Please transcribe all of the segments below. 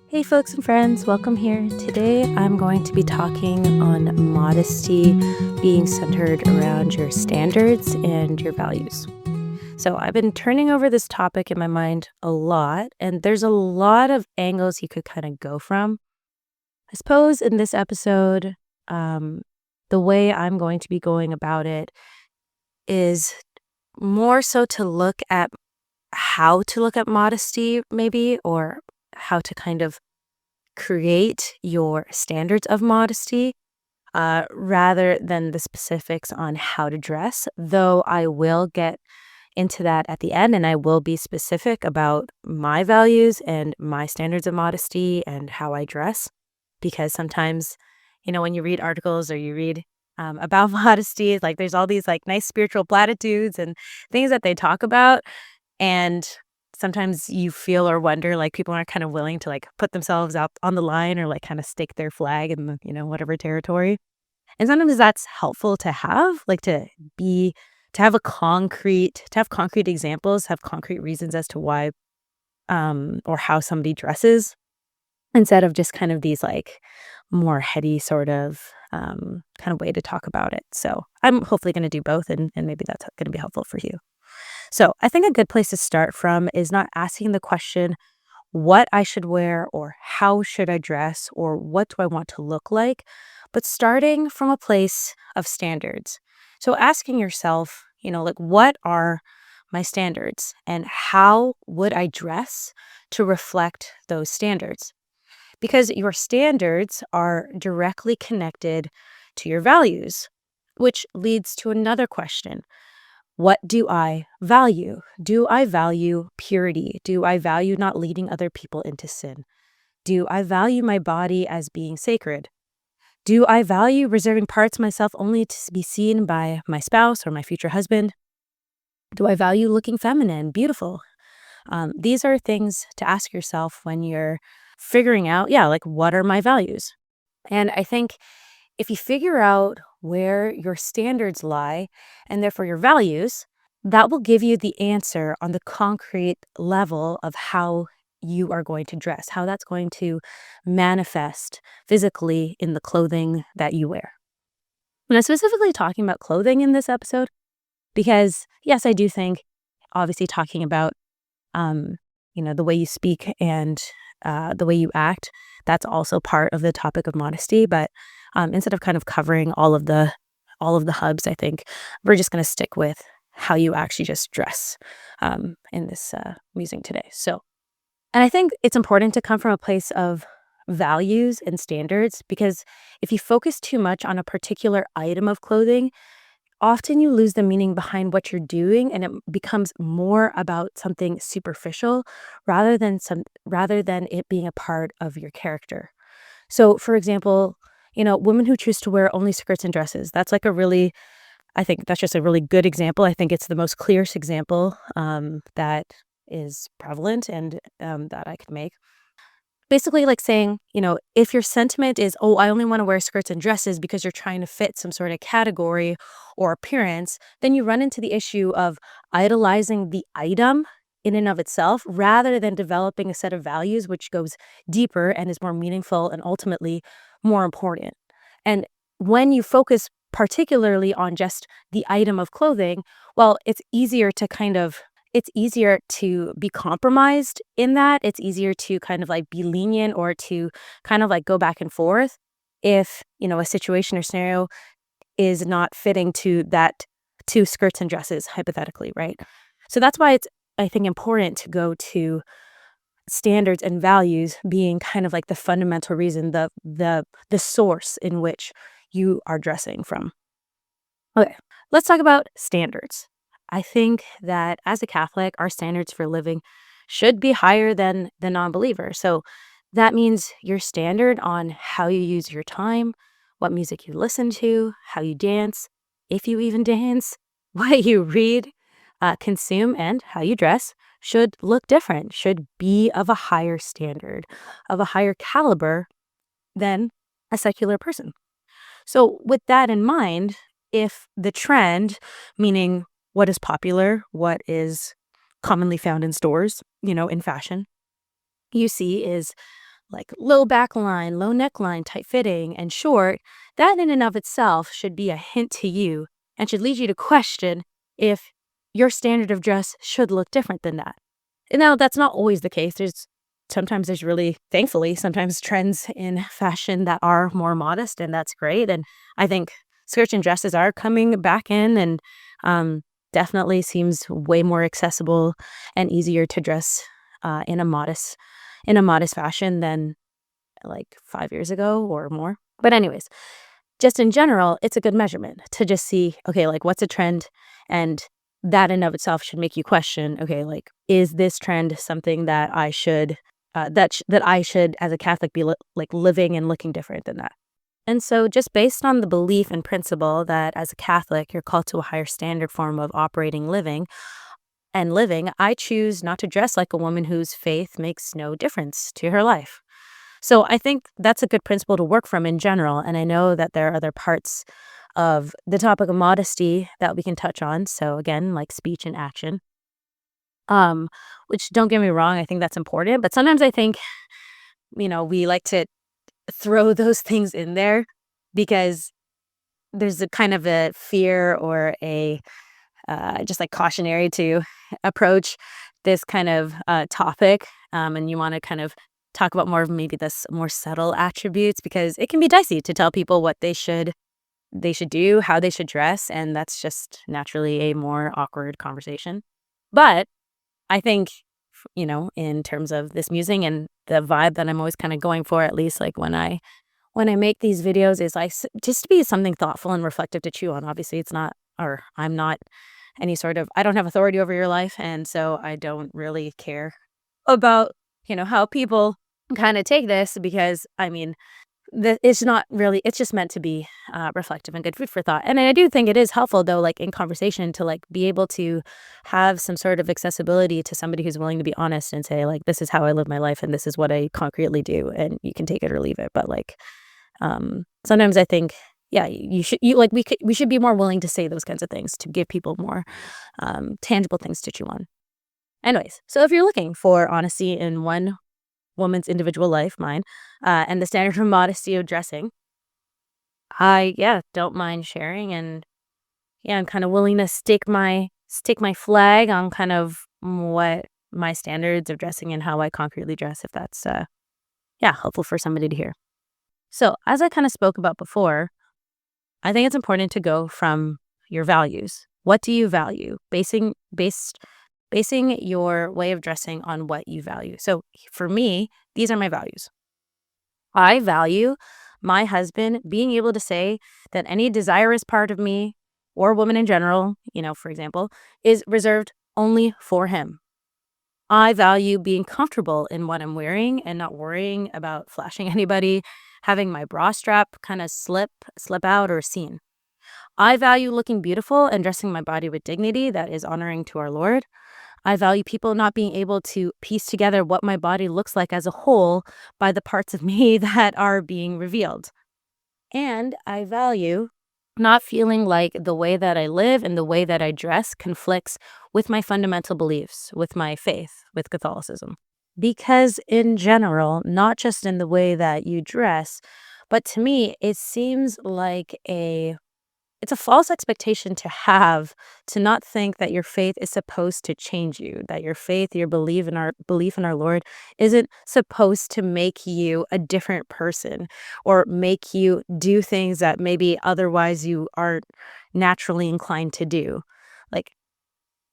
Hey, folks and friends, welcome here. Today I'm going to be talking on modesty being centered around your standards and your values. So, I've been turning over this topic in my mind a lot, and there's a lot of angles you could kind of go from. I suppose in this episode, um, the way I'm going to be going about it is more so to look at how to look at modesty, maybe, or how to kind of create your standards of modesty rather than the specifics on how to dress, though I will get into that at the end and I will be specific about my values and my standards of modesty and how I dress. Because sometimes, when you read articles or you read about modesty, like there's all these like nice spiritual platitudes and things that they talk about. And sometimes you feel or wonder, like, people aren't kind of willing to, like, put themselves out on the line or, like, kinda stake their flag in the, whatever territory. And sometimes that's helpful to have, like, be to have concrete examples, have concrete reasons as to why, or how somebody dresses instead of just kind of these, like, more heady sort of, kind of way to talk about it. So, I'm hopefully gonna do both, and maybe that's gonna be helpful for you. So I think a good place to start from is not asking the question, what I should wear or how should I dress or what do I want to look like, but starting from a place of standards. So asking yourself, like, what are my standards and how would I dress to reflect those standards? Because your standards are directly connected to your values, which leads to another question. What do I value? Do I value purity? Do I value not leading other people into sin? Do I value my body as being sacred? Do I value reserving parts of myself only to be seen by my spouse or my future husband? Do I value looking feminine, beautiful? These are things to ask yourself when you're figuring out, yeah, like, what are my values? And I think if you figure out where your standards lie and therefore your values, that will give you the answer on the concrete level of how you are going to dress, how that's going to manifest physically in the clothing that you wear. And I'm specifically talking about clothing in this episode because, yes, I do think obviously talking about, um, the way you speak and the way you act, that's also part of the topic of modesty. But instead of kind of covering all of the hubs, I think we're just going to stick with how you actually just dress in this musing today. So, and I think it's important to come from a place of values and standards because if you focus too much on a particular item of clothing, often you lose the meaning behind what you're doing and it becomes more about something superficial rather than it being a part of your character. So, for example, women who choose to wear only skirts and dresses, that's like a really I think that's just a really good example. I think it's the most clearest example, that is prevalent and, that I could make. Basically, like saying, if your sentiment is, "Oh, I only wanna wear skirts and dresses," because you're trying to fit some sort of category or appearance, then you run into the issue of idolizing the item in and of itself rather than developing a set of values which goes deeper and is more meaningful and ultimately more important. And when you focus particularly on just the item of clothing, well, it's easier to be compromised in that. It's easier to kind of like be lenient or to kind of like go back and forth if, a situation or scenario is not fitting to that two skirts and dresses hypothetically, right? So that's why it's I think important to go to standards and values being kind of like the fundamental reason, the source in which you are dressing from. Okay, let's talk about standards. I think that as a Catholic, our standards for living should be higher than the non-believer. So that means your standard on how you use your time, what music you listen to, how you dance, if you even dance, what you read, consume, and how you dress should look different, should be of a higher standard, of a higher caliber than a secular person. So, with that in mind, if the trend, meaning what is popular, what is commonly found in stores, in fashion, you see is like low back line, low neckline, tight fitting, and short, that in and of itself should be a hint to you and should lead you to question if your standard of dress should look different than that. Now, that's not always the case. Sometimes really, thankfully, sometimes trends in fashion that are more modest, and that's great. And I think skirts and dresses are coming back in, and definitely seems way more accessible and easier to dress in a modest fashion than like 5 years ago or more. But anyways, just in general, it's a good measurement to just see, okay, like what's a trend, and that in of itself should make you question, okay, like is this trend something that I should that I should as a Catholic be like living and looking different than that. And so just based on the belief and principle that as a Catholic you're called to a higher standard form of operating living, I choose not to dress like a woman whose faith makes no difference to her life. So I think that's a good principle to work from in general. And I know that there are other parts of the topic of modesty that we can touch on. So again, like speech and action. Which don't get me wrong, I think that's important. But sometimes I think, we like to throw those things in there because there's a kind of a fear or a just like cautionary to approach this kind of topic. And you want to kind of talk about more of maybe this more subtle attributes because it can be dicey to tell people what they should do, how they should dress, and that's just naturally a more awkward conversation. But I think, in terms of this musing and the vibe that I'm always kind of going for, at least like when I make these videos, is like just to be something thoughtful and reflective to chew on. Obviously, it's not, or I'm not I don't have authority over your life, and so I don't really care about how people kind of take this because I mean it's not really, it's just meant to be reflective and good food for thought. And I do think it is helpful though, like in conversation, to like be able to have some sort of accessibility to somebody who's willing to be honest and say like, this is how I live my life and this is what I concretely do, and you can take it or leave it. But like sometimes I think, yeah, we should be more willing to say those kinds of things to give people more tangible things to chew on. Anyways, so if you're looking for honesty in one woman's individual life, mine, and the standard of modesty of dressing, I don't mind sharing, and I'm kind of willing to stake my flag on kind of what my standards of dressing and how I concretely dress, if that's helpful for somebody to hear. So as I kind of spoke about before, I think it's important to go from your values. What do you value? Basing your way of dressing on what you value. So for me, these are my values. I value my husband being able to say that any desirous part of me or woman in general, for example, is reserved only for him. I value being comfortable in what I'm wearing and not worrying about flashing anybody, having my bra strap kind of slip out or seen. I value looking beautiful and dressing my body with dignity that is honoring to our Lord. I value people not being able to piece together what my body looks like as a whole by the parts of me that are being revealed. And I value not feeling like the way that I live and the way that I dress conflicts with my fundamental beliefs, with my faith, with Catholicism. Because in general, not just in the way that you dress, but to me, it seems like it's a false expectation to have, to not think that your faith is supposed to change you, that your faith, your belief in our Lord isn't supposed to make you a different person or make you do things that maybe otherwise you aren't naturally inclined to do. Like,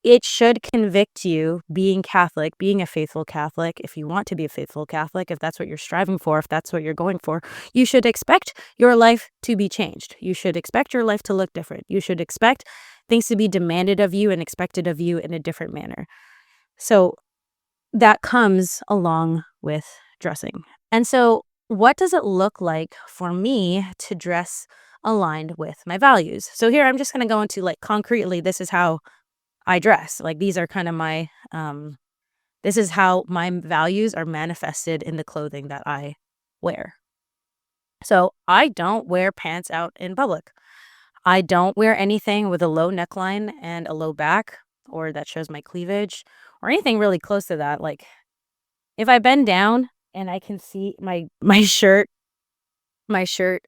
it should convict you being Catholic, being a faithful Catholic, if you want to be a faithful Catholic, if that's what you're striving for, if that's what you're going for. You should expect your life to be changed. You should expect your life to look different. You should expect things to be demanded of you and expected of you in a different manner. So that comes along with dressing. And so what does it look like for me to dress aligned with my values? So here I'm just going to go into like concretely, this is how I dress. Like these are kind of this is how my values are manifested in the clothing that I wear. So I don't wear pants out in public. I don't wear anything with a low neckline and a low back or that shows my cleavage or anything really close to that. Like if I bend down, and I can see my shirt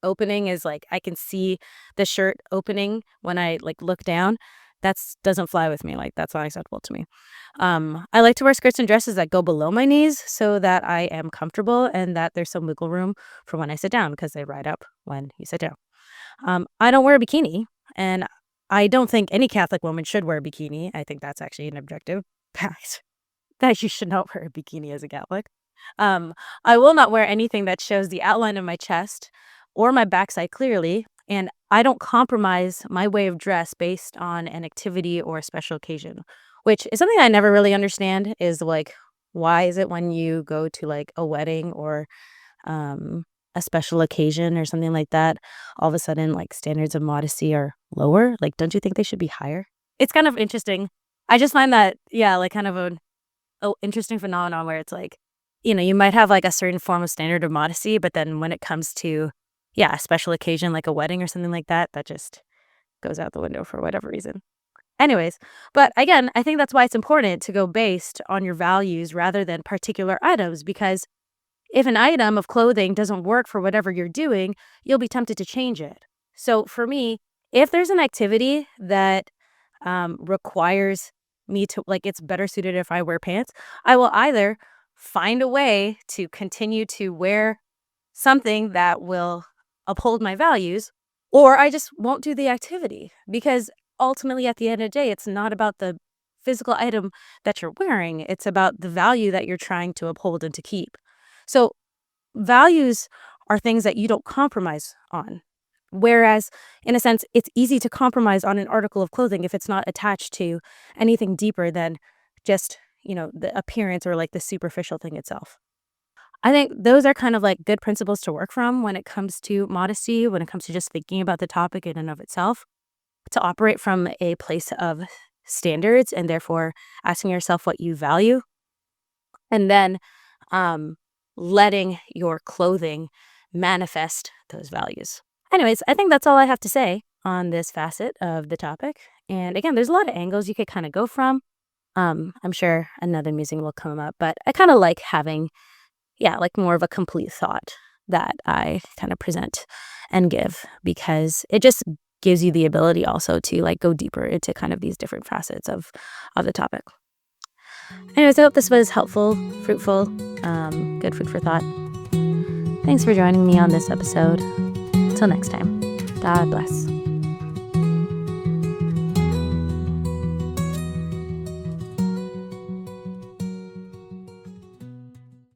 opening is like I can see the shirt opening when I like look down. That's doesn't fly with me. Like that's not acceptable to me. I like to wear skirts and dresses that go below my knees so that I am comfortable and that there's some wiggle room for when I sit down because they ride up when you sit down. I don't wear a bikini, and I don't think any Catholic woman should wear a bikini. I think that's actually an objective fact that you should not wear a bikini as a Catholic. Um, I will not wear anything that shows the outline of my chest or my backside clearly, and I don't compromise my way of dress based on an activity or a special occasion, which is something I never really understand is like, why is it when you go to like a wedding or um, a special occasion or something like that, all of a sudden like standards of modesty are lower? Like, don't you think they should be higher? It's kind of interesting. I just find that, yeah, like kind of a interesting phenomenon where it's like, you might have like a certain form of standard of modesty, but then when it comes to, yeah, a special occasion like a wedding or something like that, that just goes out the window for whatever reason. Anyways, but again, I think that's why it's important to go based on your values rather than particular items, because if an item of clothing doesn't work for whatever you're doing, you'll be tempted to change it. So for me, if there's an activity that requires me to, like, it's better suited if I wear pants, I will either find a way to continue to wear something that will uphold my values, or I just won't do the activity because ultimately at the end of the day, it's not about the physical item that you're wearing. It's about the value that you're trying to uphold and to keep. So values are things that you don't compromise on. Whereas, in a sense, it's easy to compromise on an article of clothing if it's not attached to anything deeper than just, the appearance or like the superficial thing itself. I think those are kind of like good principles to work from when it comes to modesty, when it comes to just thinking about the topic in and of itself, to operate from a place of standards and therefore asking yourself what you value, and then um, letting your clothing manifest those values. Anyways, I think that's all I have to say on this facet of the topic. And again, there's a lot of angles you could kind of go from. I'm sure another musing will come up, but I kind of like having, yeah, like more of a complete thought that I kind of present and give, because it just gives you the ability also to like go deeper into kind of these different facets of the topic. Anyways, I hope this was helpful, fruitful, good food for thought. Thanks for joining me on this episode. Until next time, God bless.